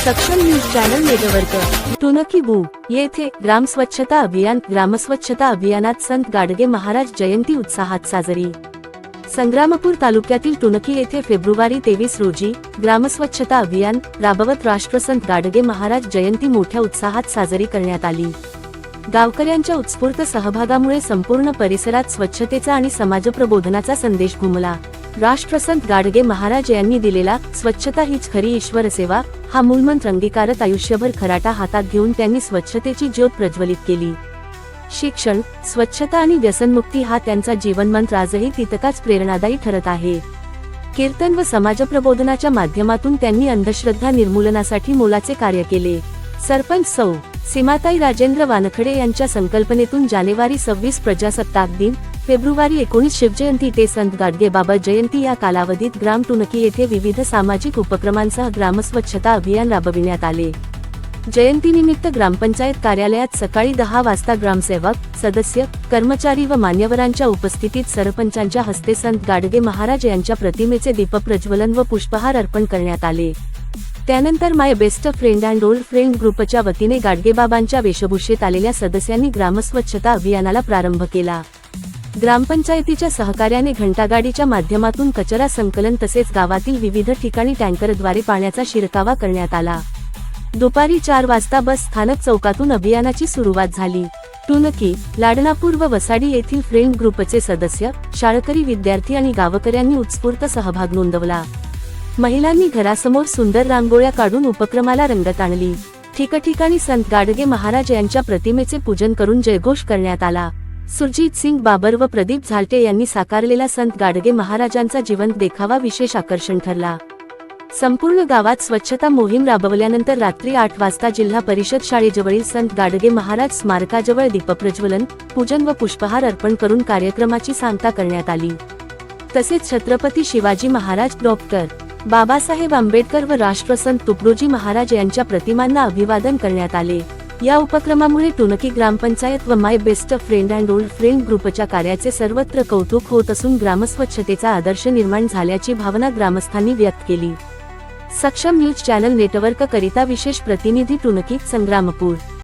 सक्षम news channel network टुनकी बू येथे ग्राम स्वच्छता अभियान ग्रामस्वच्छता अभियानात संत गाडगे महाराज जयंती उत्साहात साजरी। संग्रामपूर तालुक्यातील टुनकी येथे फेब्रुवारी 23 रोजी ग्रामस्वच्छता अभियान राबवत राष्ट्रसंत गाडगे महाराज जयंती मोठ्या उत्साहात साजरी करण्यात आली। गावकऱ्यांच्या उत्स्फूर्त सहभागामुळे संपूर्ण परिसरात स्वच्छतेचा आणि समाजप्रबोधनाचा संदेश घुमला। राष्ट्रसंत गाडगे महाराज यांनी दिलेला स्वच्छता हीच खरी ईश्वर सेवा हा मूलमंत्र अंगीकारत आयुष्यभर खराटा हातात घेऊन त्यांनी स्वच्छतेची ज्योत प्रज्वलित केली। शिक्षण, स्वच्छता आणि व्यसनमुक्ती हा त्यांचा जीवनमंत्र आजही तितकाच प्रेरणादायी ठरत आहे। कीर्तन व समाजप्रबोधनाच्या माध्यमातून त्यांनी अंधश्रद्धा निर्मूलनासाठी मोलाचे कार्य केले। सरपंच सौ. सीमाताई राजेंद्र वानखडे यांच्या संकल्पनेतून जानेवारी 26 प्रजासत्ताक दिन, फेब्रुवारी 19 शिवजयंती ते संत गाडगे बाबा जयंती या कालावधीत ग्राम टुनकी येथे विविध सामाजिक उपक्रमांसह ग्रामस्वच्छता अभियान राबविण्यात आले। जयंतीनिमित्त ग्रामपंचायत कार्यालयात सकाळी 10 वाजता ग्रामसेवक, सदस्य, कर्मचारी व मान्यवरांच्या उपस्थितीत सरपंचांच्या हस्ते संत गाडगे महाराज यांच्या प्रतिमेचे दीपप्रज्वलन व पुष्पहार अर्पण करण्यात आले। त्यानंतर my best friend and old friend ग्रुपच्या वतीने गाडगेबाबांच्या वेशभूषेत आलेल्या सदस्यांनी ग्रामस्वच्छता अभियानाला प्रारंभ केला। ग्रामपंचायतीच्या सहकार्याने घंटागाडीच्या माध्यमातून कचरा संकलन तसेच गावातील विविध ठिकाणी टँकरद्वारे पाण्याचा शिरकावा करण्यात आला। दुपारी 4 वाजता बस स्थानक चौकातून अभियानाची सुरुवात झाली। टुनकी, लाडनापूर व वसाडी येथील फ्रेंड ग्रुपचे सदस्य, शाळकरी विद्यार्थी आणि गावकऱ्यांनी उत्स्फूर्त सहभाग नोंदवला। महिलांनी घरासमोर सुंदर रांगोळ्या काढून उपक्रमाला रंगत आणली। ठिकठिकाणी संत गाडगे महाराज यांच्या प्रतिमेचे पूजन करून जयघोष करण्यात आला। सुरजीत सिंग बाबर व प्रदीप झालटे यांनी साकारलेला संत गाडगे महाराजांचा जिवंत देखावा विशेष आकर्षण ठरला। संपूर्ण गावात स्वच्छता मोहीम राबवल्यानंतर रात्री 8 वाजता जिल्हा परिषद शाळेजवळील संत गाडगे महाराज स्मारकाजवळ दीपप्रज्वलन, पूजन व पुष्पहार अर्पण करून कार्यक्रमाची सांगता करण्यात आली। तसेच छत्रपती शिवाजी महाराज, डॉक्टर बाबासाहेब आंबेडकर व राष्ट्रसंत तुकडोजी महाराज यांच्या प्रतिमांना अभिवादन करण्यात आले। या उपक्रमामुळे टुनकी ग्रामपंचायत व my best friend and old friend ग्रुपच्या कार्याचे सर्वत्र कौतुक होत असून ग्रामस्वच्छतेचा आदर्श निर्माण झाल्याची भावना ग्रामस्थांनी व्यक्त केली। सक्षम न्यूज चॅनल नेटवर्क करिता विशेष प्रतिनिधी टुनकी, संग्रामपूर।